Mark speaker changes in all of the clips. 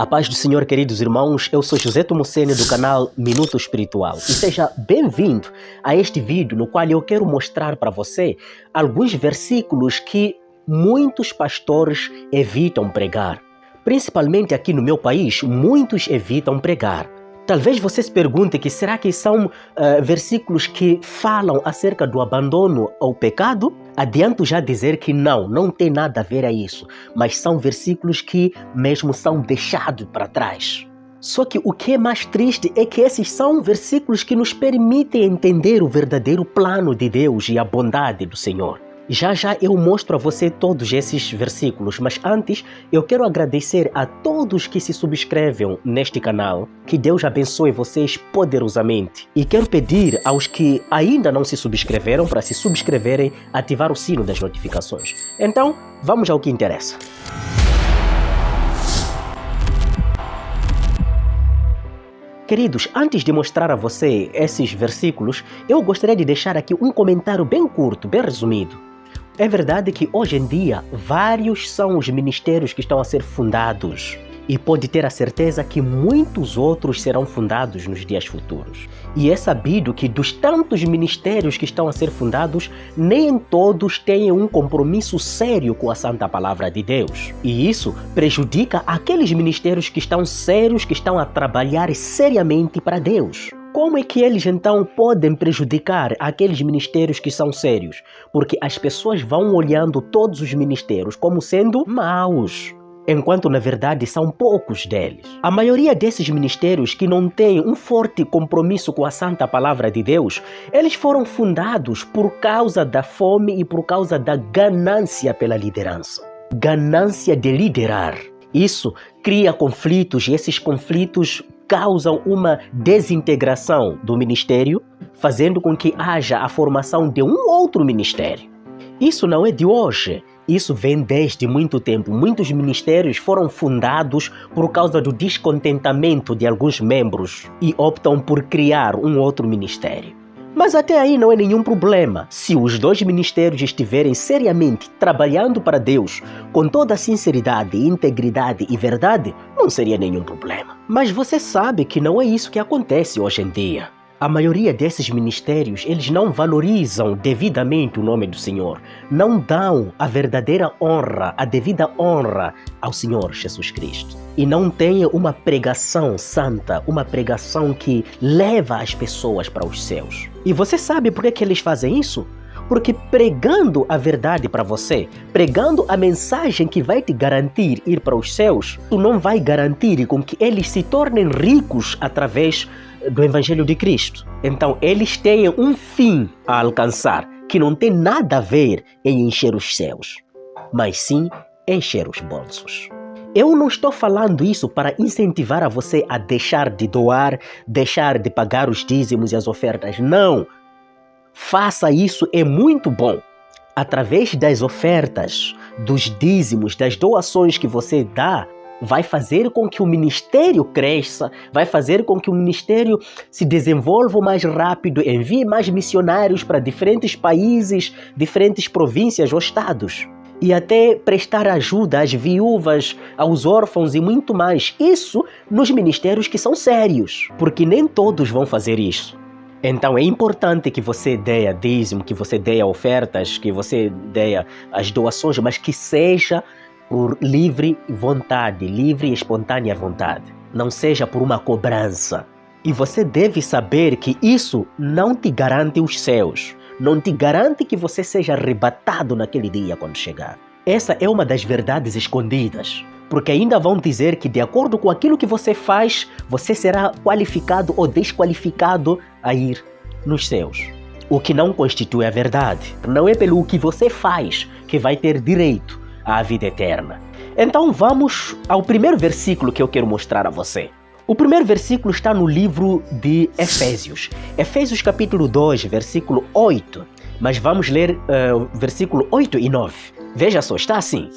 Speaker 1: paz do Senhor, queridos irmãos, eu sou José Tomocene do canal Minuto Espiritual e seja bem-vindo a este vídeo no qual eu quero mostrar para você alguns versículos que muitos pastores evitam pregar. Principalmente aqui no meu país, muitos evitam pregar. Talvez você se pergunte que será que são versículos que falam acerca do abandono ao pecado? Adianto já dizer que não tem nada a ver a isso, mas são versículos que mesmo são deixados para trás. Só que o que é mais triste é que esses são versículos que nos permitem entender o verdadeiro plano de Deus e a bondade do Senhor. Já eu mostro a você todos esses versículos, mas antes eu quero agradecer a todos que se subscrevem neste canal. Que Deus abençoe vocês poderosamente. E quero pedir aos que ainda não se subscreveram para se subscreverem, ativar o sino das notificações. Então, vamos ao que interessa. Queridos, antes de mostrar a você esses versículos, eu gostaria de deixar aqui um comentário bem curto, bem resumido. É verdade que hoje em dia vários são os ministérios que estão a ser fundados e pode ter a certeza que muitos outros serão fundados nos dias futuros. E é sabido que dos tantos ministérios que estão a ser fundados, nem todos têm um compromisso sério com a Santa Palavra de Deus. E isso prejudica aqueles ministérios que estão sérios, que estão a trabalhar seriamente para Deus. Como é que eles então podem prejudicar aqueles ministérios que são sérios? Porque as pessoas vão olhando todos os ministérios como sendo maus, enquanto na verdade são poucos deles. A maioria desses ministérios que não têm um forte compromisso com a Santa Palavra de Deus, eles foram fundados por causa da fome e por causa da ganância pela liderança. Ganância de liderar. Isso cria conflitos e esses conflitos causam uma desintegração do ministério, fazendo com que haja a formação de um outro ministério. Isso não é de hoje, isso vem desde muito tempo. Muitos ministérios foram fundados por causa do descontentamento de alguns membros e optam por criar um outro ministério. Mas até aí não é nenhum problema. Se os dois ministérios estiverem seriamente trabalhando para Deus, com toda a sinceridade, integridade e verdade, não seria nenhum problema. Mas você sabe que não é isso que acontece hoje em dia. A maioria desses ministérios, eles não valorizam devidamente o nome do Senhor. Não dão a verdadeira honra, a devida honra ao Senhor Jesus Cristo. E não têm uma pregação santa, uma pregação que leva as pessoas para os céus. E você sabe por que eles fazem isso? Porque pregando a verdade para você, pregando a mensagem que vai te garantir ir para os céus, tu não vai garantir com que eles se tornem ricos através do Evangelho de Cristo. Então, eles têm um fim a alcançar, que não tem nada a ver em encher os céus, mas sim encher os bolsos. Eu não estou falando isso para incentivar a você a deixar de doar, deixar de pagar os dízimos e as ofertas. Não! Faça isso, é muito bom. Através das ofertas, dos dízimos, das doações que você dá, vai fazer com que o ministério cresça, vai fazer com que o ministério se desenvolva mais rápido, envie mais missionários para diferentes países, diferentes províncias ou estados. E até prestar ajuda às viúvas, aos órfãos e muito mais. Isso nos ministérios que são sérios, porque nem todos vão fazer isso. Então é importante que você dê dízimo, que você dê ofertas, que você dê as doações, mas que seja por livre vontade, livre e espontânea vontade. Não seja por uma cobrança. E você deve saber que isso não te garante os céus. Não te garante que você seja arrebatado naquele dia quando chegar. Essa é uma das verdades escondidas. Porque ainda vão dizer que de acordo com aquilo que você faz, você será qualificado ou desqualificado a ir nos céus. O que não constitui a verdade. Não é pelo que você faz que vai ter direito à vida eterna. Então vamos ao primeiro versículo que eu quero mostrar a você. O primeiro versículo está no livro de Efésios. Efésios capítulo 2, versículo 8. Mas vamos ler versículo 8 e 9. Veja só, está assim.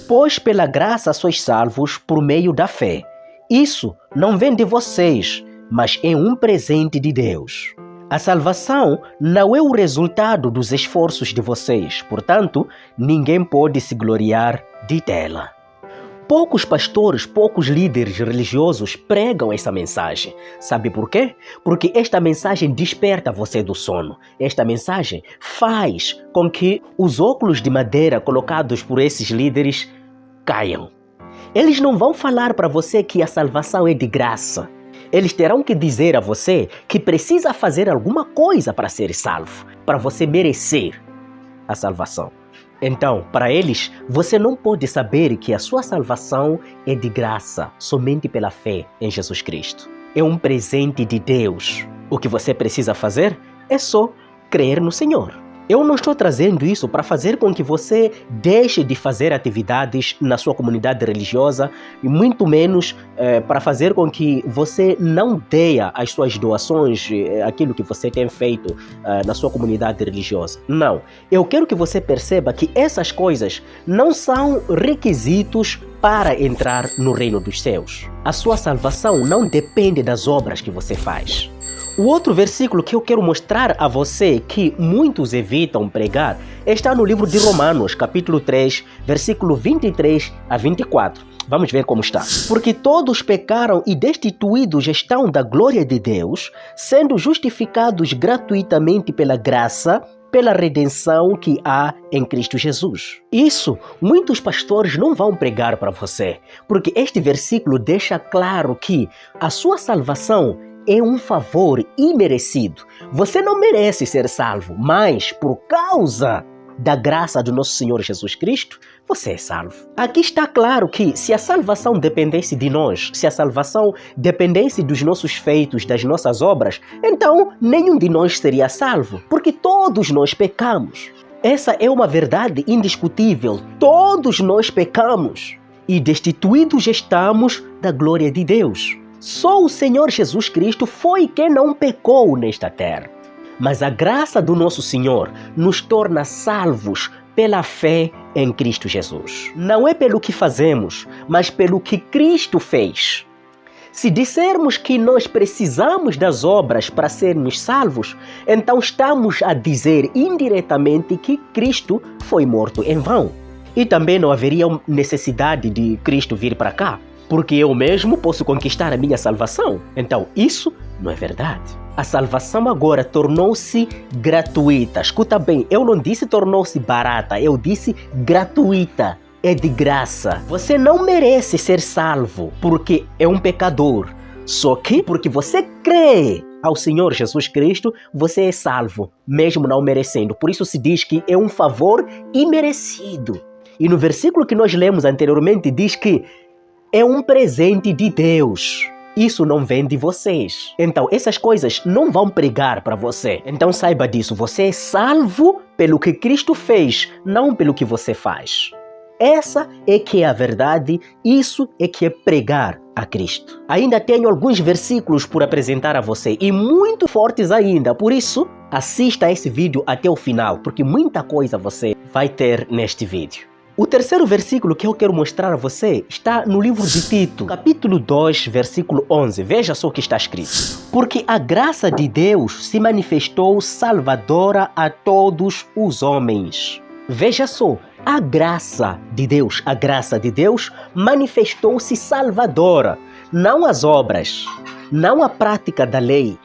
Speaker 1: Pois pela graça sois salvos por meio da fé. Isso não vem de vocês, mas é um presente de Deus. A salvação não é o resultado dos esforços de vocês, portanto, ninguém pode se gloriar dela. poucos pastores, poucos líderes religiosos pregam essa mensagem. Sabe por quê? Porque esta mensagem desperta você do sono. Esta mensagem faz com que os óculos de madeira colocados por esses líderes caiam. Eles não vão falar para você que a salvação é de graça. Eles terão que dizer a você que precisa fazer alguma coisa para ser salvo, para você merecer a salvação. Então, para eles, você não pode saber que a sua salvação é de graça, somente pela fé em Jesus Cristo. É um presente de Deus. O que você precisa fazer é só crer no Senhor. Eu não estou trazendo isso para fazer com que você deixe de fazer atividades na sua comunidade religiosa e muito menos para fazer com que você não dê as suas doações, aquilo que você tem feito na sua comunidade religiosa. Não. Eu quero que você perceba que essas coisas não são requisitos para entrar no reino dos céus. A sua salvação não depende das obras que você faz. O outro versículo que eu quero mostrar a você que muitos evitam pregar está no livro de Romanos, capítulo 3, versículo 23 a 24. Vamos ver como está. Porque todos pecaram e destituídos estão da glória de Deus, sendo justificados gratuitamente pela graça, pela redenção que há em Cristo Jesus. Isso, muitos pastores não vão pregar para você, porque este versículo deixa claro que a sua salvação é um favor imerecido. Você não merece ser salvo, mas por causa da graça do nosso Senhor Jesus Cristo, você é salvo. Aqui está claro que se a salvação dependesse de nós, se a salvação dependesse dos nossos feitos, das nossas obras, então nenhum de nós seria salvo, porque todos nós pecamos. Essa é uma verdade indiscutível. Todos nós pecamos e destituídos estamos da glória de Deus. Só o Senhor Jesus Cristo foi quem não pecou nesta terra. Mas a graça do nosso Senhor nos torna salvos pela fé em Cristo Jesus. Não é pelo que fazemos, mas pelo que Cristo fez. Se dissermos que nós precisamos das obras para sermos salvos, então estamos a dizer indiretamente que Cristo foi morto em vão. E também não haveria necessidade de Cristo vir para cá, porque eu mesmo posso conquistar a minha salvação. Então, isso não é verdade. A salvação agora tornou-se gratuita. Escuta bem, eu não disse tornou-se barata, eu disse gratuita. É de graça. Você não merece ser salvo porque é um pecador. Só que porque você crê ao Senhor Jesus Cristo, você é salvo, mesmo não merecendo. Por isso se diz que é um favor imerecido. E no versículo que nós lemos anteriormente diz que é um presente de Deus. Isso não vem de vocês. Então, essas coisas não vão pregar para você. Então, saiba disso. Você é salvo pelo que Cristo fez, não pelo que você faz. Essa é que é a verdade. Isso é que é pregar a Cristo. Ainda tenho alguns versículos por apresentar a você e muito fortes ainda. Por isso, assista a esse vídeo até o final, porque muita coisa você vai ter neste vídeo. O terceiro versículo que eu quero mostrar a você está no livro de Tito, capítulo 2, versículo 11. Veja só o que está escrito. Porque a graça de Deus se manifestou salvadora a todos os homens. Veja só, a graça de Deus manifestou-se salvadora, não as obras, não a prática da lei.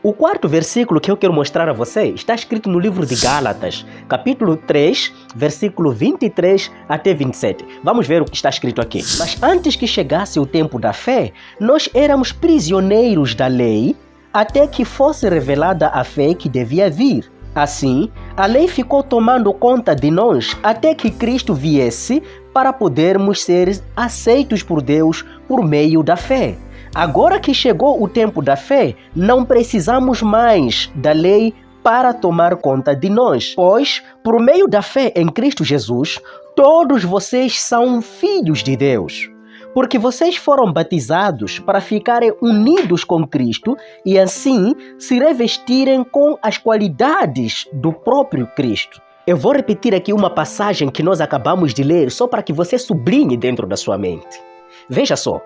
Speaker 1: O quarto versículo que eu quero mostrar a você está escrito no livro de Gálatas, capítulo 3, versículo 23 até 27. Vamos ver o que está escrito aqui. Mas antes que chegasse o tempo da fé, nós éramos prisioneiros da lei, até que fosse revelada a fé que devia vir. Assim, a lei ficou tomando conta de nós até que Cristo viesse para podermos ser aceitos por Deus por meio da fé. Agora que chegou o tempo da fé, não precisamos mais da lei para tomar conta de nós, pois, por meio da fé em Cristo Jesus, todos vocês são filhos de Deus. Porque vocês foram batizados para ficarem unidos com Cristo e assim se revestirem com as qualidades do próprio Cristo. Eu vou repetir aqui uma passagem que nós acabamos de ler só para que você sublinhe dentro da sua mente. Veja só.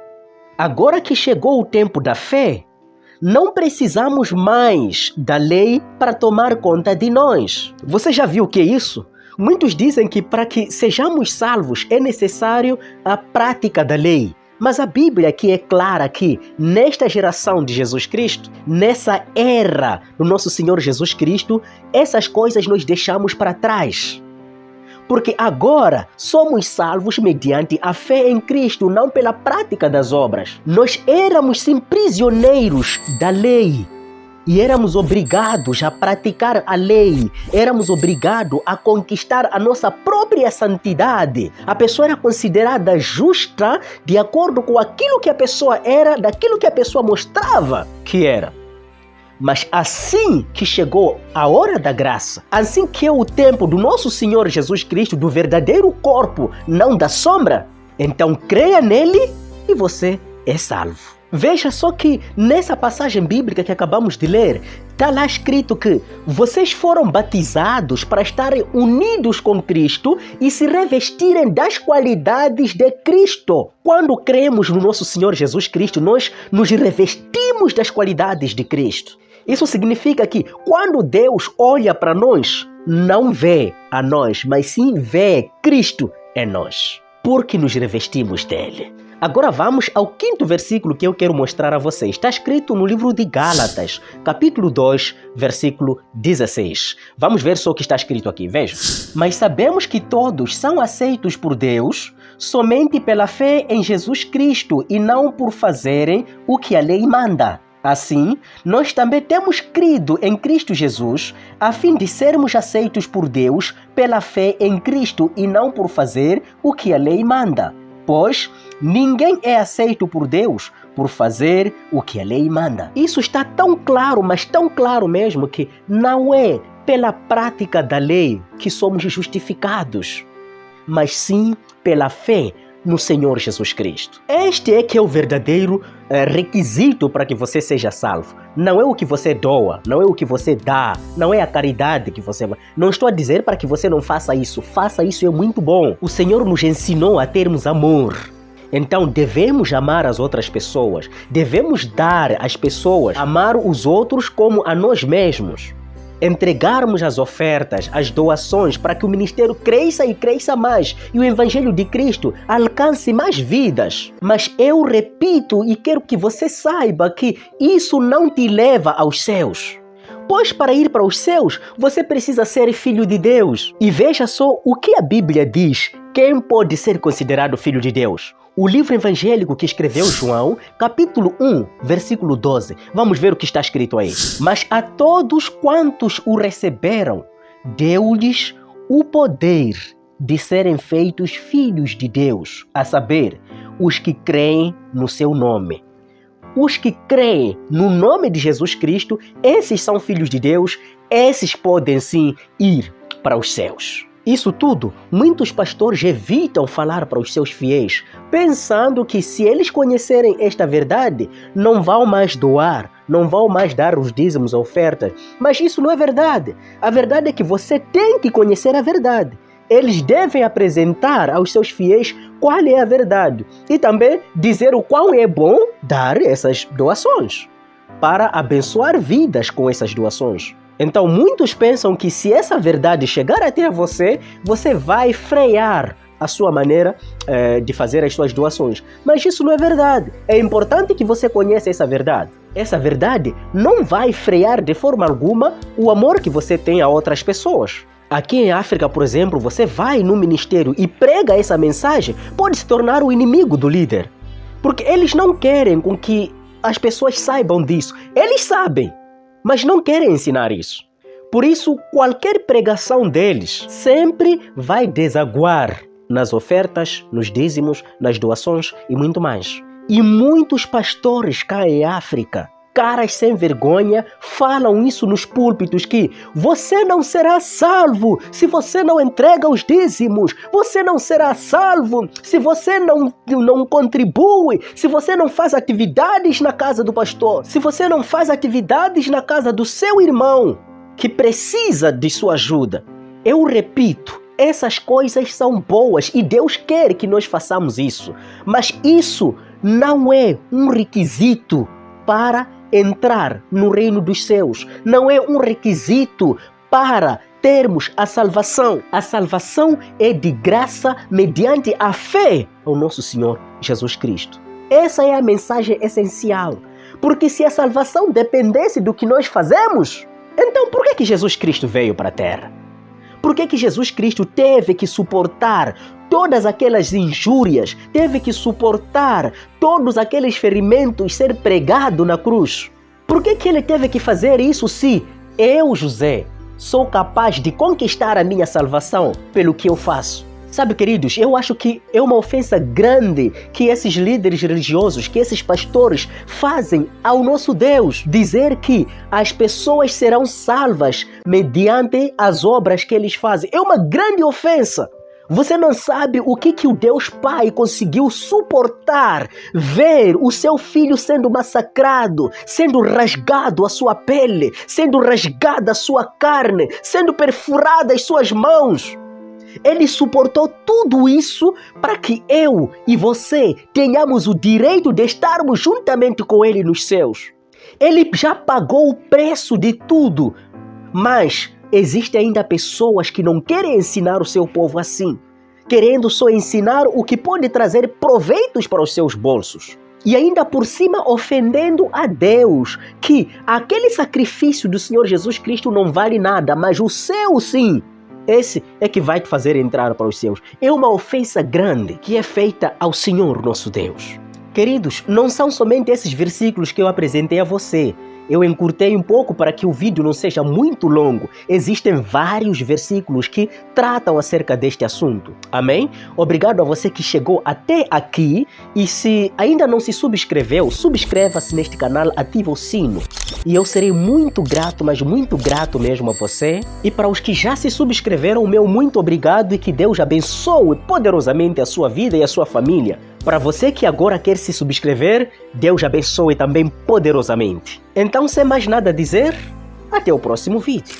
Speaker 1: Agora que chegou o tempo da fé, não precisamos mais da lei para tomar conta de nós. Você já viu o que é isso? Muitos dizem que para que sejamos salvos é necessário a prática da lei. Mas a Bíblia aqui é clara que nesta geração de Jesus Cristo, nessa era do nosso Senhor Jesus Cristo, essas coisas nós deixamos para trás. Porque agora somos salvos mediante a fé em Cristo, não pela prática das obras. Nós éramos sim prisioneiros da lei. E éramos obrigados a praticar a lei, éramos obrigados a conquistar a nossa própria santidade. A pessoa era considerada justa de acordo com aquilo que a pessoa era, daquilo que a pessoa mostrava que era. Mas assim que chegou a hora da graça, assim que é o tempo do nosso Senhor Jesus Cristo, do verdadeiro corpo, não da sombra, então creia nele e você é salvo. Veja só que nessa passagem bíblica que acabamos de ler, está lá escrito que vocês foram batizados para estarem unidos com Cristo e se revestirem das qualidades de Cristo. Quando cremos no nosso Senhor Jesus Cristo, nós nos revestimos das qualidades de Cristo. Isso significa que quando Deus olha para nós, não vê a nós, mas sim vê Cristo em nós, porque nos revestimos dele. Agora vamos ao quinto versículo que eu quero mostrar a vocês. Está escrito no livro de Gálatas, capítulo 2, versículo 16. Vamos ver só o que está escrito aqui, veja. Mas sabemos que todos são aceitos por Deus somente pela fé em Jesus Cristo e não por fazerem o que a lei manda. Assim, nós também temos crido em Cristo Jesus, a fim de sermos aceitos por Deus pela fé em Cristo e não por fazer o que a lei manda. Pois ninguém é aceito por Deus por fazer o que a lei manda. Isso está tão claro, mas tão claro mesmo, que não é pela prática da lei que somos justificados, mas sim pela fé no Senhor Jesus Cristo. Este é que é o verdadeiro requisito para que você seja salvo. Não é o que você doa, não é o que você dá, não é a caridade que você... Não estou a dizer para que você não faça isso. Faça isso, é muito bom. O Senhor nos ensinou a termos amor. Então devemos amar as outras pessoas. Devemos dar às pessoas, amar os outros como a nós mesmos. Entregarmos as ofertas, as doações, para que o ministério cresça e cresça mais e o Evangelho de Cristo alcance mais vidas. Mas eu repito e quero que você saiba que isso não te leva aos céus. Pois para ir para os céus, você precisa ser filho de Deus. E veja só o que a Bíblia diz. Quem pode ser considerado filho de Deus? O livro evangélico que escreveu João, capítulo 1, versículo 12. Vamos ver o que está escrito aí. Mas a todos quantos o receberam, deu-lhes o poder de serem feitos filhos de Deus, a saber, os que creem no seu nome. Os que creem no nome de Jesus Cristo, esses são filhos de Deus, esses podem sim ir para os céus. Isso tudo, muitos pastores evitam falar para os seus fiéis, pensando que se eles conhecerem esta verdade, não vão mais doar, não vão mais dar os dízimos, ofertas. Mas isso não é verdade. A verdade é que você tem que conhecer a verdade. Eles devem apresentar aos seus fiéis qual é a verdade e também dizer o quão é bom dar essas doações, para abençoar vidas com essas doações. Então muitos pensam que se essa verdade chegar até você, você vai frear a sua maneira de fazer as suas doações. Mas isso não é verdade. É importante que você conheça essa verdade. Essa verdade não vai frear de forma alguma o amor que você tem a outras pessoas. Aqui em África, por exemplo, você vai no ministério e prega essa mensagem, pode se tornar o inimigo do líder. Porque eles não querem com que as pessoas saibam disso. Eles sabem, mas não querem ensinar isso. Por isso, qualquer pregação deles sempre vai desaguar nas ofertas, nos dízimos, nas doações e muito mais. E muitos pastores cá em África, caras sem vergonha, falam isso nos púlpitos, que você não será salvo se você não entrega os dízimos, você não será salvo se você não contribui, se você não faz atividades na casa do pastor, se você não faz atividades na casa do seu irmão que precisa de sua ajuda. Eu repito, essas coisas são boas e Deus quer que nós façamos isso, mas isso não é um requisito para entrar no reino dos céus. Não é um requisito para termos a salvação. A salvação é de graça mediante a fé ao nosso Senhor Jesus Cristo. Essa é a mensagem essencial. Porque se a salvação dependesse do que nós fazemos, então por que Jesus Cristo veio para a Terra? Por que Jesus Cristo teve que suportar todas aquelas injúrias, teve que suportar todos aqueles ferimentos, ser pregado na cruz? Por que ele teve que fazer isso se eu, José, sou capaz de conquistar a minha salvação pelo que eu faço? Sabe, queridos, eu acho que é uma ofensa grande que esses líderes religiosos, que esses pastores fazem ao nosso Deus. Dizer que as pessoas serão salvas mediante as obras que eles fazem. É uma grande ofensa. Você não sabe o que o Deus Pai conseguiu suportar, ver o seu filho sendo massacrado, sendo rasgado a sua pele, sendo rasgada a sua carne, sendo perfurada as suas mãos. Ele suportou tudo isso para que eu e você tenhamos o direito de estarmos juntamente com Ele nos céus. Ele já pagou o preço de tudo, mas existem ainda pessoas que não querem ensinar o seu povo assim, querendo só ensinar o que pode trazer proveitos para os seus bolsos. E ainda por cima ofendendo a Deus, que aquele sacrifício do Senhor Jesus Cristo não vale nada, mas o seu sim. Esse é que vai te fazer entrar para os céus. É uma ofensa grande que é feita ao Senhor nosso Deus. Queridos, não são somente esses versículos que eu apresentei a você. Eu encurtei um pouco para que o vídeo não seja muito longo. Existem vários versículos que tratam acerca deste assunto. Amém? Obrigado a você que chegou até aqui. E se ainda não se subscreveu, subscreva-se neste canal, ativa o sino. E eu serei muito grato, mas muito grato mesmo a você. E para os que já se subscreveram, o meu muito obrigado e que Deus abençoe poderosamente a sua vida e a sua família. Para você que agora quer se subscrever, Deus abençoe também poderosamente. Então, sem mais nada a dizer, até o próximo vídeo.